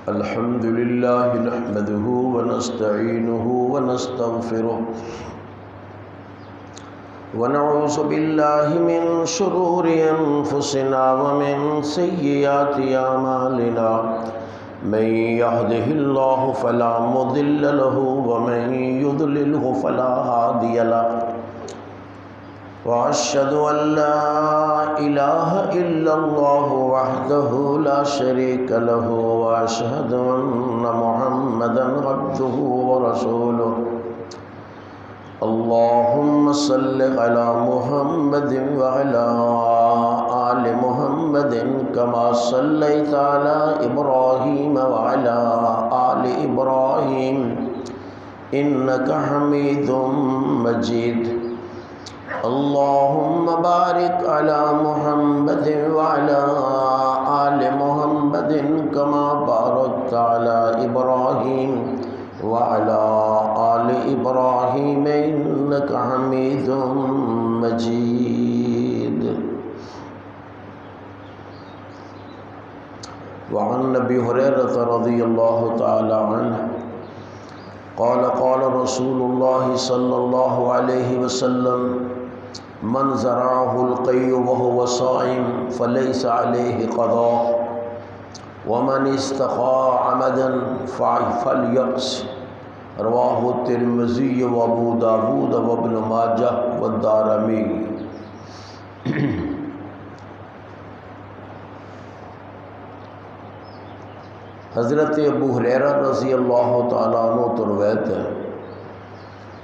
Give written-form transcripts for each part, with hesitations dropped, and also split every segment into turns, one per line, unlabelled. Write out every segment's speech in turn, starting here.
अल्हम्दुलिल्लाह नहमदुहु व नस्तईनुहु व नस्तगफिरुह व नऊज़ु बिल्लाहि मिन शुरूरि अनफुसिना व मिन सय्यिआति अमालिना मन यहदिहिल्लाहु फला मुदिल्ल लहु व मन युद्लिलहु फला हादिय लहु व अशहदु अल्ला इलाहा इल्लल्लाहु वहदहु ला शरीका लहु व अशहदु अन्ना मुहम्मदन अब्दुहु व रसूलुहु। अल्लाहुम्मा सल्लि अला मुहम्मदिन व अला आलि मुहम्मदिन कमा सल्लैता अला इब्राहीम व अला आलि इब्राहीम इन्नका हमीदुम मजीद। अल्लाहुम्मा बारिक अला मुहम्मदिन व अला आलि मुहम्मदिन कमा बारकता अला इब्राहीम व अला आलि इब्राहीम इन्नका हमीदुम मजीद। व अन अबी हुरैरह रज़ियल्लाहु तआला अन्हु क़ाल क़ाल रसूलुल्लाह सल्लल्लाहु अलैहि वसल्लम मन ज़रअहुल क़य्यु व हुवा साइम फ़लैसा अलैहि क़ज़ा व मन इस्तक़ा अमदन फ़लयक़्स। रवाहु तिर्मिज़ी व अबू दाऊद व इब्न माजाह व दारमी। हज़रत अबू हुरैरा रज़ियल्लाहु तआला अन्हु तो रवायत है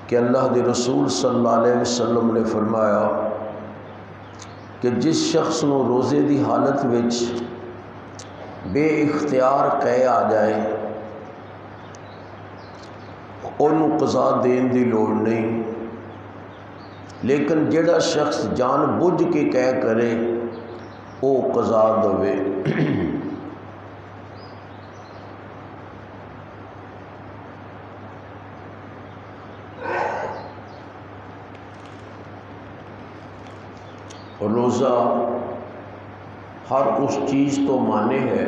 कि अल्लाह के रसूल सल्लल्लाहु अलैहि वसल्लम ने फरमाया कि जिस शख्स को रोज़े की हालत विच बेइख्तियार कह आ जाए उन्होंने कज़ा देने की लोड़ नहीं, लेकिन जिहड़ा शख्स जान बुझ के कह करे वो कज़ा देवे। रोज़ा हर उस चीज़ तो माने है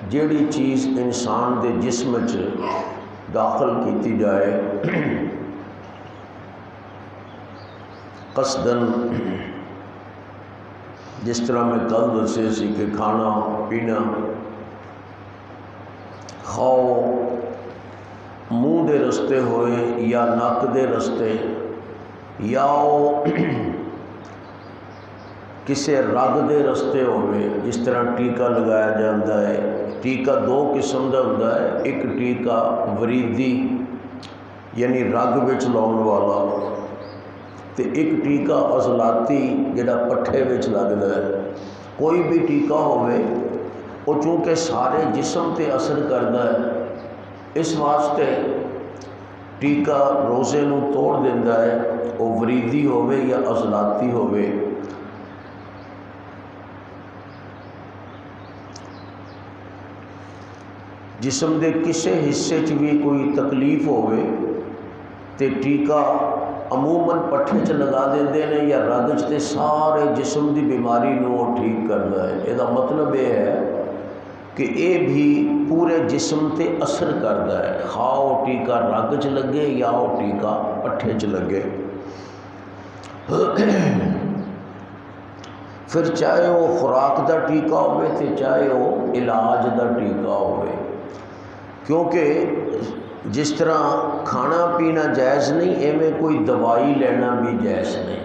जिहड़ी चीज़ इंसान के जिस्म च दाखिल की जाए कसदन। जिस तरह मैं कल दसे सी कि खाना पीना खाओ मुँह के रस्ते होए या नक के रस्ते या किसी रग के रस्ते होवे। जिस तरह टीका लगाया जाता है, टीका दो किस्म का होता है, एक टीका वरीदी यानी रग विच लाउण वाला तो एक टीका अजलाती जिहड़ा पट्ठे विच लगदा है। कोई भी टीका होवे वो चूँकि सारे जिस्म ते असर करता है, इस वास्ते टीका रोज़े नूं तोड़ दिंदा है, वो वरीदी होवे या अजलाती होवे। जिस्म के किसी हिस्से च भी कोई तकलीफ होवे तो टीका अमूमन पट्ठे च लगा देंदे ने या रग च, ते सारे जिस्म की बीमारी नूं ठीक करता है। इसका मतलब यह है कि ये भी पूरे जिस्म ते असर करता है, खाओ टीका रग च लगे या वो टीका पट्ठे च लगे। फिर चाहे वो खुराक का टीका हो तो चाहे वो इलाज का टीका हो, क्योंकि जिस तरह खाना पीना जायज़ नहीं, एवं कोई दवाई लेना भी जायज़ नहीं।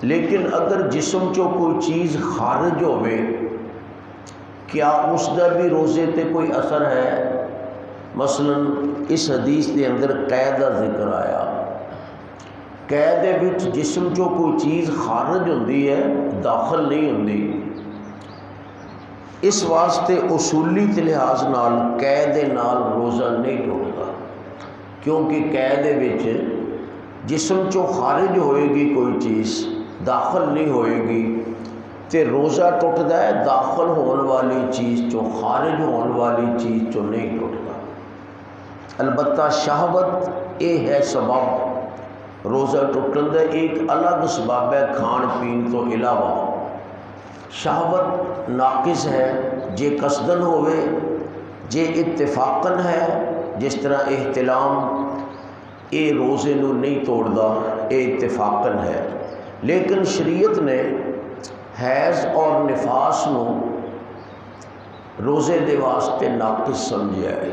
लेकिन अगर जिस्म चो कोई चीज़ खारिज होवे, क्या उसका भी रोज़े ते कोई असर है? मसलन इस हदीस के अंदर कैद का जिक्र आया, कैद दे विच जिस्म चो कोई चीज़ खारिज होंदी है, दाखिल नहीं होंदी। इस वास्ते उसूली लिहाज नाल कैद दे नाल रोज़ा नहीं टुटदा, क्योंकि कैद दे विच जिस्म चो खारिज होएगी कोई चीज़, दाखिल नहीं होएगी तो रोज़ा टुटदा है। दाखिल होने वाली चीज़ चो, खारिज होने वाली चीज़ चो नहीं टुटदा। अलबत्ता शहवत ये है सबब रोज़ा टुटन का, एक अलग सबब है खान पीन तो इलावा। शहावत नाकिस है जे कसदन होवे, जे इत्तेफाकन है जिस तरह एहतिलाम ये रोज़े नूं नहीं तोड़दा, ये इत्तेफाकन है। लेकिन शरीयत ने हैज़ और निफास नूं रोज़े दे वास्ते नाकिस समझिया है।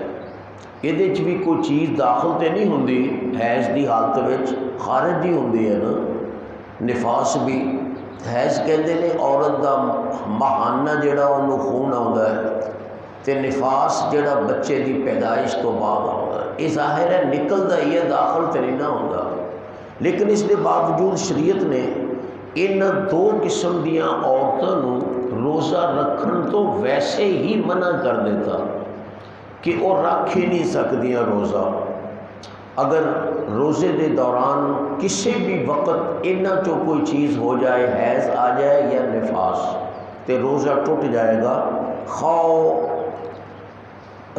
इहदे च भी कोई चीज़ दाखिल तो नहीं हुंदी, हैज़ की हालत विच खारिज ही हुंदी है ना। निफास भी हैज़ कहते हैं औरत का महाना जिहड़ा उन्होंने खून आउंदा है, तो निफास जिहड़ा बच्चे की पैदाइश तो बाद आउंदा है। ये जाहिर है निकलदा ही है, दाखिल तो नहीं ना होंदा। लेकिन इसके बावजूद शरीयत ने इन दो किस्म दियाँ औरतों नूं रोज़ा रखन तो वैसे ही मना कर देता कि वो रख ही नहीं सकदियाँ रोज़ा। अगर रोज़े के दौरान किसी भी वक्त इन्हां चों कोई चीज़ हो जाए, हैज़ आ जाए या निफास, तो रोज़ा टुट जाएगा। खाओ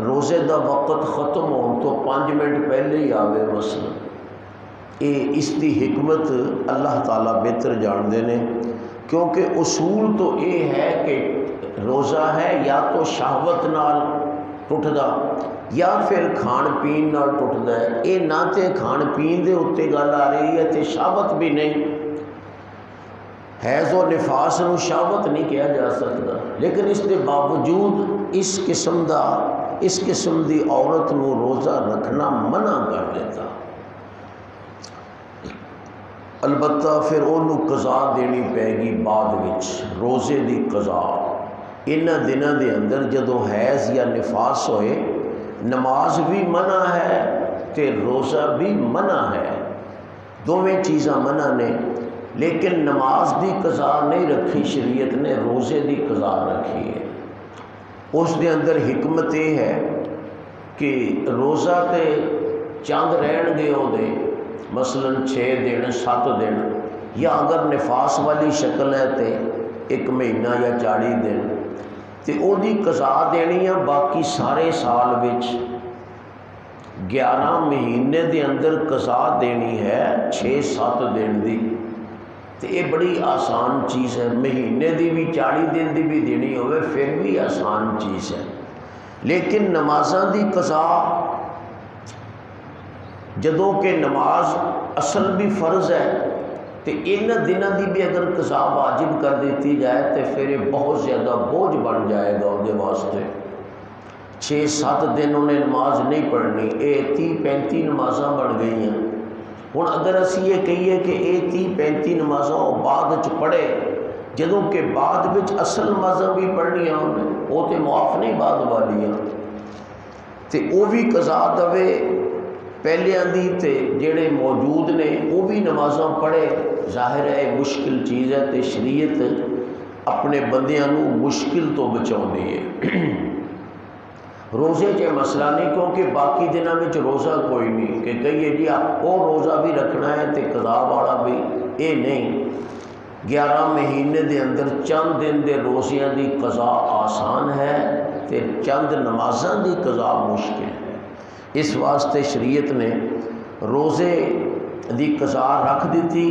रोज़े का वक्त ख़त्म होने तो 5 मिनट पहले ही आवे मसलन, ये इसकी हिकमत अल्लाह ताला बेहतर जानते हैं। क्योंकि उसूल तो ये है कि रोज़ा है या तो शहावत नाल टुटदा या फिर खाण पीन नाल टुटदा है। ये ना तो खाण पीन के उत्ते गल आ रही है तो शहावत भी नहीं। हैज़ और निफास नूं शहावत नहीं कहा जा सकता, लेकिन इसके बावजूद इस किस्म की औरत नूं रोज़ा रखना मना कर देता। अलबत्ता फिर उन्होंने कज़ा देनी पैगी बाद विच, रोज़े की कज़ा। इन्हां दिनों के अंदर जदों हैज़ या निफास होए, नमाज भी मना है तो रोज़ा भी मना है, दोवें चीज़ां मना ने। लेकिन नमाज की कज़ा नहीं रखी शरीयत ने, रोज़े की कज़ा रखी है। उस दे अंदर हिकमत यह है कि रोज़ा तो चंद रहणगे उहदे मसलन 6 दिन 7 दिन, या अगर निफास वाली शक्ल है तो 1 महीना या 40 दिन, तो उसकी कज़ा देनी है। बाकी सारे साल विच 11 महीने के अंदर कज़ा देनी है 6-7 दिन की, तो ये बड़ी आसान चीज़ है। महीने की भी 40 दिन की भी देनी होवे फिर भी आसान चीज़ है। लेकिन नमाज़ां की कज़ा, जदों कि नमाज असल भी फ़र्ज़ है, तो इन दिनों की भी अगर कज़ा वाजिब कर दी जाए तो फिर ये बहुत ज़्यादा बोझ बन जाएगा उसके वास्ते। 6-7 दिन उन्हें नमाज नहीं पढ़नी, ये 30-35 नमाज़ां बन गई हैं। हुण अगर असी ये कहिए कि ये 30-35 नमाज़ां बाद च पढ़े, जदों कि बाद विच असल नमाज़ां भी पढ़नियां उन्हें, वो तो मुआफ़ नहीं बाद वालियां, तो वो भी कज़ा दवे पहलियां दी, ते जेड़े मौजूद ने वो भी नमाज़ां पढ़े। जाहिर है मुश्किल चीज़ है, तो शरीयत अपने बंदियां नूं मुश्किल तो बचाउंदी है। रोज़े च मसला नहीं, क्योंकि बाकी दिनों में रोज़ा कोई नहीं कि कहिए जी आप वो रोज़ा भी रखना है तो कज़ा वाला भी, ये नहीं। 11 महीने के अंदर चंद दिन के रोज़ियां की कज़ा आसान है, तो चंद नमाज़ां की कज़ा मुश्किल है। इस वास्ते शरीयत ने रोज़े की कज़ा रख दी,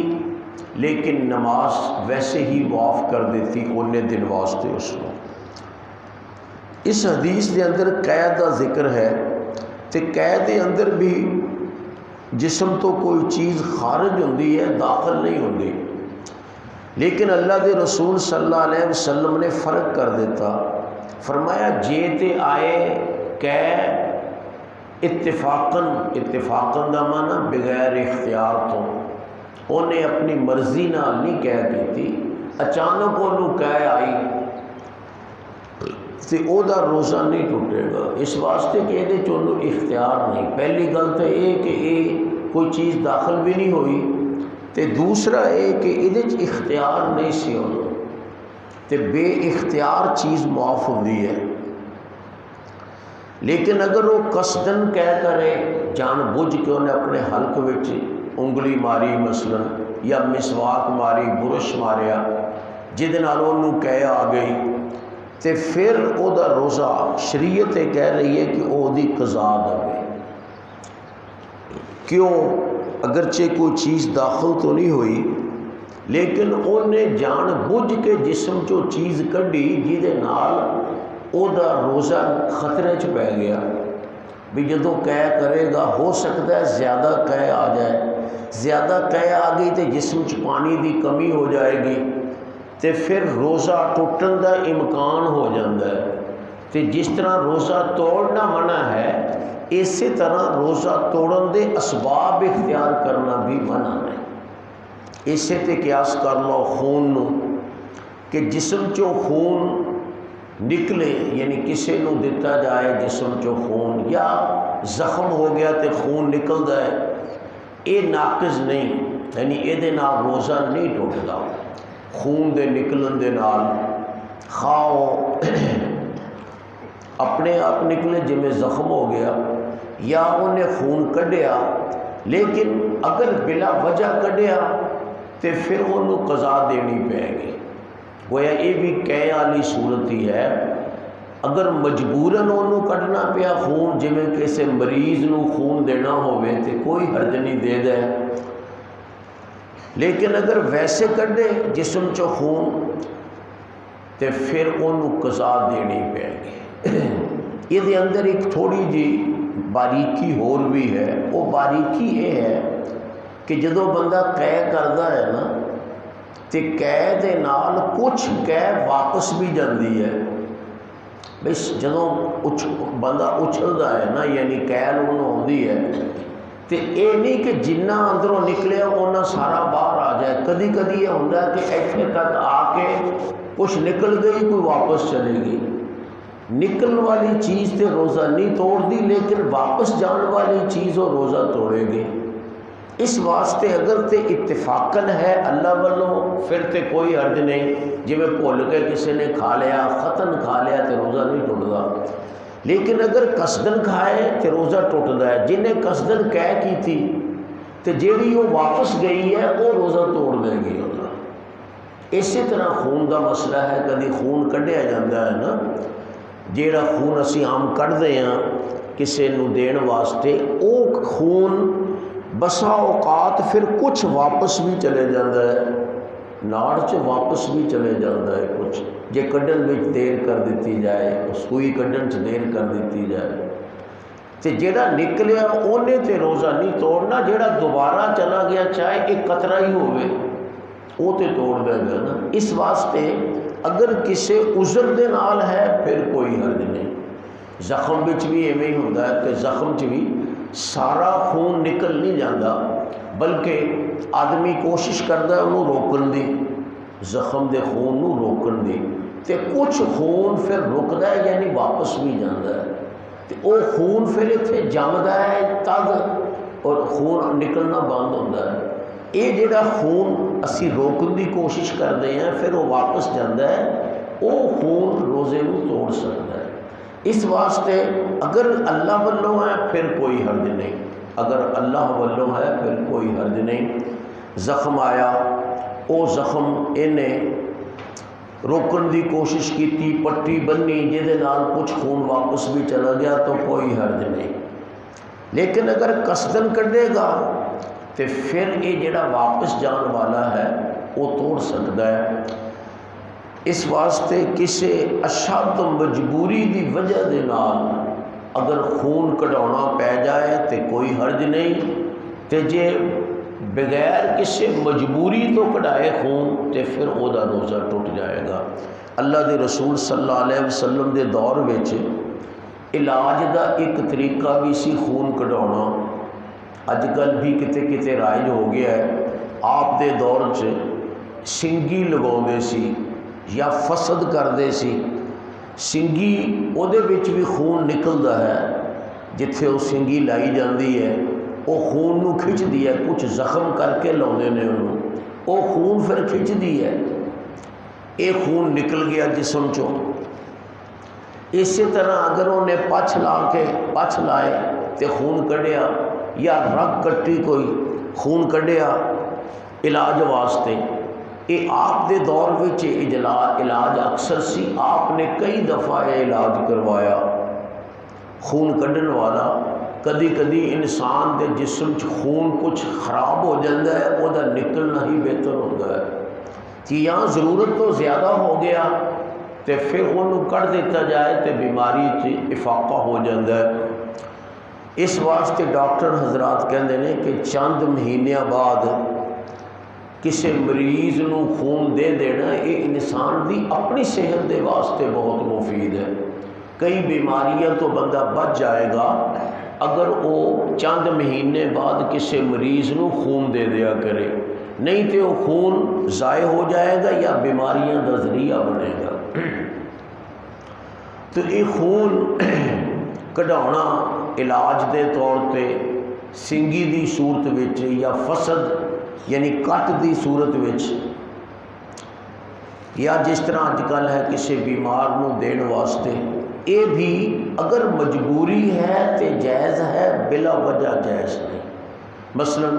लेकिन नमाज वैसे ही मुआफ़ कर दी उन्ने दिन वास्ते उसको। इस हदीस के अंदर कैद का जिक्र है, तो कैद के अंदर भी जिस्म तो कोई चीज़ खारिज होंदी है, दाखिल नहीं होंदी। लेकिन अल्लाह के रसूल सल्लल्लाहु अलैहि वसल्लम ने फ़र्क कर देता, फरमाया जे ते आए कै इत्तिफाकन का माना बगैर इख्तियार तो, उन्हें अपनी मर्जी नाल नहीं कह की, अचानक उन्होंने कह आई तो वह रोज़ा नहीं टुटेगा। इस वास्ते कि ये चोनों इख्तियार नहीं। पहली गल तो ये कि ये कोई चीज़ दाखिल भी नहीं हुई, तो दूसरा ये कि ये इख्तियार नहीं सी होना, तो बे इख्तियार चीज़ मुआफ़ होती है। लेकिन अगर वो कसदन कह करे, जान बुझ के उन्हें अपने हल्क विच उंगली मारी मसलन, या मिसवाक मारी, बुरश मारिया, जिद नाल उन्होंने कह आ गई, तो फिर वह रोज़ा शरीयत कह रही है कि वही कज़ा दे। क्यों? अगरचे कोई चीज़ दाखिल तो नहीं हुई, लेकिन उन्हें जान बुझ के जिसम चो चीज़ कढ़ी जिहदे नाल ओदा रोज़ा खतरे च पै गया। भी जदों कै करेगा हो सकता है ज़्यादा कै आ जाए, ज़्यादा कै आ गई तो जिसम च पानी की कमी हो जाएगी तो फिर रोज़ा टुटन का इम्कान हो जाता है। तो जिस तरह रोज़ा तोड़ना मना है, इस तरह रोज़ा तोड़न के असबाब इख्तियार करना भी मना है। इसे ते क्यास कर लो खून नू कि जिसम चो खून निकले, यानी किसी को दिता जाए जिसम चो खून, या जख्म हो गया तो खून निकलता है, ये नाकिज़ नहीं, यानी ये रोज़ा नहीं टुटता। खून के निकलन के नाल खाओ अपने आप निकले जिमें जख्म हो गया या उन्हें खून कढ़िया, लेकिन अगर बिला वजह कढ़िया तो फिर उन्होंने कज़ा देनी पैगी। गोया ये भी कै वाली सूरत ही है। अगर मजबूरन उन्होंने कढ़ना पिया खून, जिमें किसी मरीज़ को खून देना होवे तो कोई हर्ज नहीं दे दे, लेकिन अगर वैसे कढ़े जिसम चो खून तो फिर उन्होंने कज़ा देनी पैगी। ये अंदर एक थोड़ी जी बारीकी होर भी है। वो बारीकी ये है कि जदों बंदा कै करता है ना, तो कै दे नाल कुछ कै वापस भी जाती है। बस जदों बंदा उछलता है ना, यानी कैल उन्होंने आती है, तो ये नहीं कि जिन्ना अंदरों निकलिया उन्ना सारा बाहर आ जाए। कदी कदी यह होता है कि इतने तक आके कुछ निकल गई, कोई वापस चलेगी। निकलने वाली चीज़ तो रोज़ा नहीं तोड़ती, लेकिन वापस जाने वाली चीज़ वो रोज़ा तोड़ेगी। इस वास्ते अगर तो इत्तेफाकन है अल्लाह वालों, फिर तो कोई अर्ज नहीं। जिमें भुल के किसी ने खा लिया, खतन खा लिया तो रोज़ा नहीं टुटता, लेकिन अगर कसदन खाए तो रोज़ा टुटता है। जिन्हें कसदन कै की थी तो जी वो वापस गई है वो रोज़ा तोड़ देगी उसका। इसी तरह खून का मसला है। कभी खून कढ़िया जाता है ना, जेड़ा खून असी आम कढ़ते हैं किसी को देने वास्ते, वो खून बसा औकात फिर कुछ वापस भी चले जाता है, नाड़ च वापस भी चले जाता है कुछ, जे कढ़न में देर कर दी जाए, सूई कढ़न च देर कर दी जाए, तो जेड़ा निकलिया उन्हें तो रोज़ा नहीं तोड़ना। जेड़ा दोबारा चला गया चाहे एक कतरा ही होवे, वो तो तोड़ देगा ना। इस वास्ते अगर किसी उज़र दे नाल है फिर कोई हर्ज नहीं। जख्म बिच भी इवें ही होता है कि जख्म च भी सारा खून निकल नहीं जाता, बल्कि आदमी कोशिश करता है उन्होंने रोकन दी, जख्म के खून को रोकन दी, तो कुछ खून फिर रुकता है, यानी वापस भी जाता है। तो वो खून फिर इतने जमदा है तद और खून निकलना बंद होता है। ये जिहड़ा खून असी रोकने की कोशिश करते हैं फिर वो वापस जाता है, वो खून रोज़े को तोड़ सकता है। इस वास्ते अगर अल्लाह वल्लों है फिर कोई हर्ज नहीं, अगर अल्लाह वल्लों है फिर कोई हर्ज नहीं। जख्म आया, वो जख्म इन्हें रोकने की कोशिश की, पट्टी बन्नी जिहदे नाल कुछ खून वापस भी चला गया तो कोई हर्ज नहीं। लेकिन अगर कसदन कढ़ेगा तो फिर ये जिहड़ा वापस जाने वाला है वो तोड़ सकता है। इस वास्ते किसी अशद मजबूरी की वजह के नाल अगर खून कढ़ाना पै जाए तो कोई हर्ज नहीं, तो जे बगैर किसी मजबूरी तो कढ़ाए खून तो फिर वह रोज़ा टुट जाएगा। अल्लाह के रसूल सल्लल्लाहु अलैहि वसल्लम के दौर में इलाज का एक तरीका भी सी खून कढ़ाना। अजकल भी किते किते राइज हो गया है। आप दे दौर च सिंगी लगाते सी या फसद करते सी। सिंगी उहदे विच भी खून निकलता है, जिथे वो सिंगी लाई जाती है वो खून नू खिंचती है, कुछ जख्म करके लाते हैं उन्होंने, वो खून फिर खिंचती है। ये खून निकल गया जिसम चो। इस तरह अगर उन्हें पछ लाए तो खून कढ़िया, या रग कट्टी कोई खून कढ़िया इलाज वास्ते, ये आप दे दौर में इलाज अक्सर सी। आपने कई दफ़ा यह इलाज करवाया खून कढ़न वाला। कदी कदी इंसान के जिस्म च खून कुछ खराब हो जाता है, वह निकलना ही बेहतर होता है। कि यहाँ ज़रूरत तो ज़्यादा हो गया तो फिर उन्होंने कढ़ दिता जाए तो बीमारी च इफाका हो जाता है। इस वास्ते डॉक्टर हजरात कहते हैं कि चंद महीनों बाद किसी मरीज़ को खून दे देना ये इंसान की अपनी सेहत के वास्ते बहुत मुफीद है। कई बीमारियां तो बंदा बच जाएगा अगर वो चंद महीने बाद किसी मरीज़ को खून दे दिया करे, नहीं तो वो खून ज़ाय हो जाएगा या बीमारियां का ज़रिया बनेगा। तो ये खून कढ़ाना इलाज के तौर पर सिंगी की सूरत विच या फसद यानी कट की सूरत विच या जिस तरह अजकल है किसी बीमार को देने वास्ते, ये भी अगर मजबूरी है तो जायज़ है, बिला वजह जायज़ नहीं। मसलन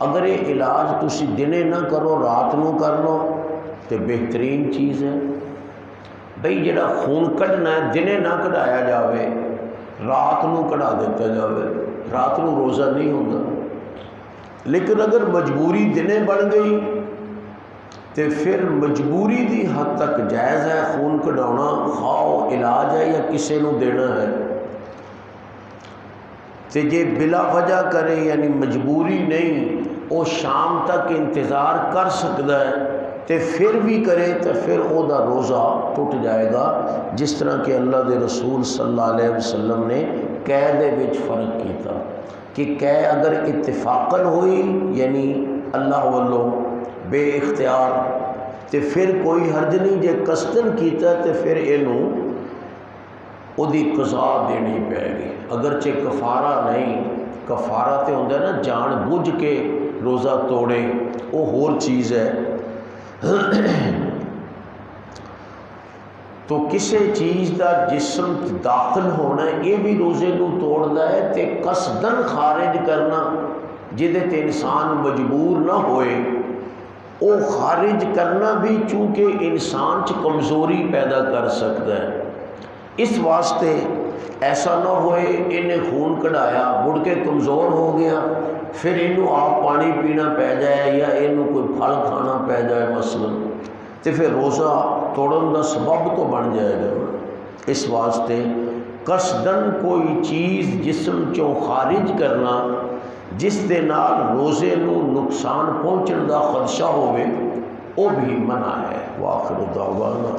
अगर ये इलाज तुसी दिने ना करो रात को कर लो तो बेहतरीन चीज़ है। बई जिहड़ा खून कढ़ना है दिने ना कढ़ाया जाए, रात को कढ़ा दिता जाए, रात को रोज़ा नहीं होता। लेकिन अगर मजबूरी दिने बन गई तो फिर मजबूरी की हद तक जायज़ है खून कढ़ाना, खाओ इलाज है या किसी को देना है। तो जे बिला वजह करे यानी मजबूरी नहीं, वो शाम तक इंतज़ार कर सकता है तो फिर भी करे तो फिर ओदा रोज़ा टुट जाएगा। जिस तरह के अल्लाह के रसूल सल्लल्लाहु अलैहि वसल्लम ने कै दे विच फ़र्क किया कि कै अगर इत्तिफाकन हुई यानी अल्लाह वालों बे इख्तियार तो फिर कोई हर्ज नहीं, जे कसदन किया तो फिर इनू उदी कज़ा देनी पैगी। अगरचे कफारा नहीं, कफारा तो होंदा ना जान बुझ के रोज़ा तोड़े, वो होर चीज़ है। तो किसी चीज़ का जिस्म दाखिल होना ये भी रोज़े को तोड़ता है। तो कसदन खारिज करना जिदे ते इंसान मजबूर ना होए, वो खारिज करना भी चूँकि इंसान च कमज़ोरी पैदा कर सकता है। इस वास्ते ऐसा ना होए इन्हें खून कढ़ाया मुड़ के कमज़ोर हो गया फिर इनू आप पानी पीना पै जाए या इनू कोई फल खाना पै जाए मसलन, तो फिर रोज़ा तोड़न का सबब तो बन जाएगा। इस वास्ते कसदन कोई चीज़ जिस्म चों खारिज करना जिस दे नाल रोज़े नू नुकसान पहुँचने का खदशा होवे, वो भी मना है। वाखिर दावाना।